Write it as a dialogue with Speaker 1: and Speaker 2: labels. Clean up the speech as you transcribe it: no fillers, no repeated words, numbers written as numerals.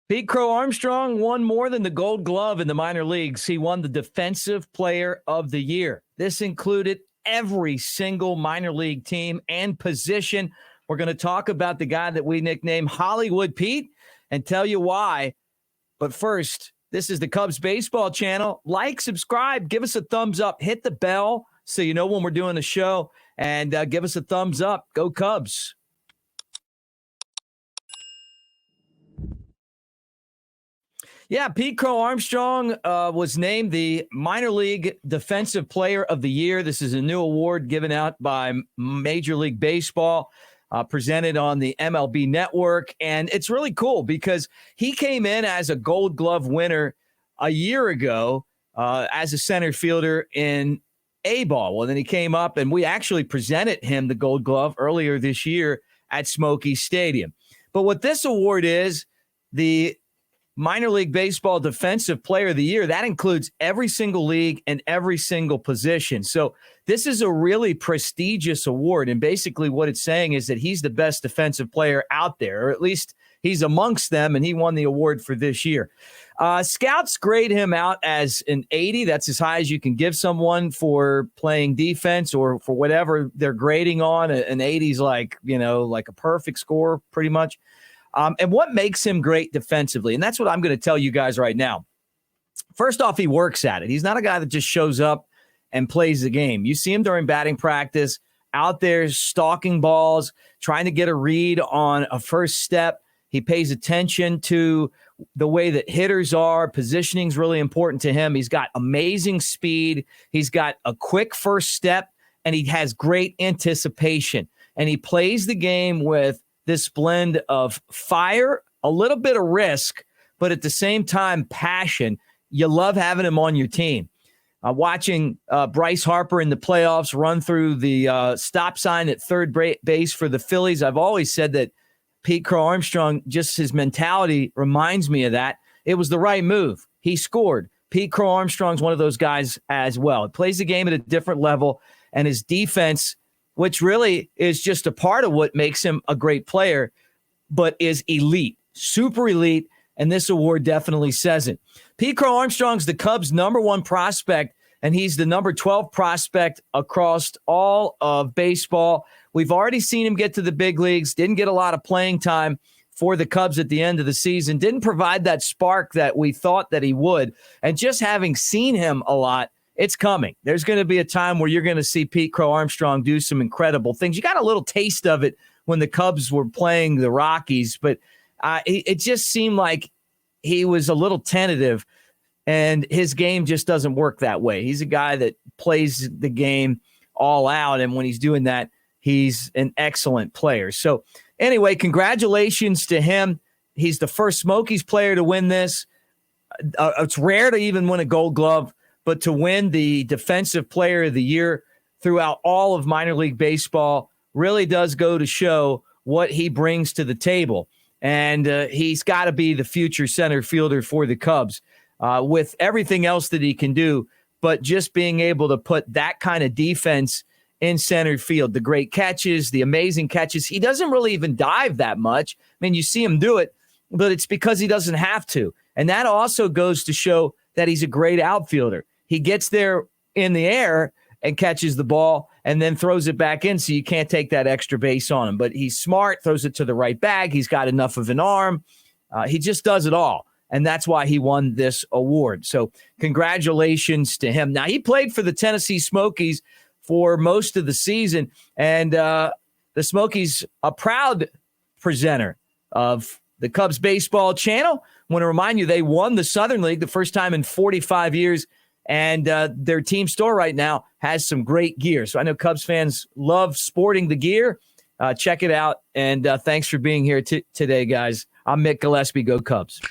Speaker 1: Pete Crow-Armstrong won more than the Gold Glove in the minor leagues. He won the Defensive Player of the Year. This included every single minor league team and position. We're going to talk about the guy that we nicknamed Hollywood Pete and tell you why. But first, this is the Cubs Baseball Channel. Like, subscribe, give us a thumbs up, hit the bell so you know when we're doing a show, and give us a thumbs up. Go Cubs. Yeah, Pete Crow-Armstrong was named the Minor League Defensive Player of the Year. This is a new award given out by Major League Baseball, presented on the MLB Network. And it's really cool because he came in as a Gold Glove winner a year ago as a center fielder in A-ball. Well, then he came up, and we actually presented him the Gold Glove earlier this year at Smokey Stadium. But what this award is, the Minor League Baseball Defensive Player of the Year, that includes every single league and every single position. So this is a really prestigious award. And basically what it's saying is that he's the best defensive player out there, or at least he's amongst them, and he won the award for this year. Scouts grade him out as an 80. That's as high as you can give someone for playing defense or for whatever they're grading on. An 80 is like a perfect score pretty much. And what makes him great defensively? And that's what I'm going to tell you guys right now. First off, he works at it. He's not a guy that just shows up and plays the game. You see him during batting practice, out there stalking balls, trying to get a read on a first step. He pays attention to the way that hitters are. Positioning is really important to him. He's got amazing speed. He's got a quick first step, and he has great anticipation. And he plays the game with this blend of fire, a little bit of risk, but at the same time, passion. You love having him on your team. Watching Bryce Harper in the playoffs run through the stop sign at third base for the Phillies, I've always said that Pete Crow-Armstrong, just his mentality reminds me of that. It was the right move. He scored. Pete Crow-Armstrong's one of those guys as well. He plays the game at a different level, and his defense, which really is just a part of what makes him a great player, but is elite, super elite, and this award definitely says it. Pete Crow-Armstrong's the Cubs' number one prospect, and he's the number 12 prospect across all of baseball. We've already seen him get to the big leagues, didn't get a lot of playing time for the Cubs at the end of the season, didn't provide that spark that we thought that he would, and just having seen him a lot, it's coming. There's going to be a time where you're going to see Pete Crow-Armstrong do some incredible things. You got a little taste of it when the Cubs were playing the Rockies, but it just seemed like he was a little tentative, and his game just doesn't work that way. He's a guy that plays the game all out, and when he's doing that, he's an excellent player. So anyway, congratulations to him. He's the first Smokies player to win this. It's rare to even win a Gold Glove, but to win the Defensive Player of the Year throughout all of minor league baseball really does go to show what he brings to the table. And he's got to be the future center fielder for the Cubs with everything else that he can do, but just being able to put that kind of defense in center field, the great catches, the amazing catches. He doesn't really even dive that much. I mean, you see him do it, but it's because he doesn't have to. And that also goes to show that he's a great outfielder. He gets there in the air and catches the ball and then throws it back in, so you can't take that extra base on him. But he's smart, throws it to the right bag. He's got enough of an arm. He just does it all, and that's why he won this award. So congratulations to him. Now, he played for the Tennessee Smokies for most of the season, and the Smokies, a proud presenter of the Cubs Baseball Channel. I want to remind you, they won the Southern League the first time in 45 years. And their team store right now has some great gear. So I know Cubs fans love sporting the gear. Check it out. And thanks for being here today, guys. I'm Mick Gillespie. Go Cubs.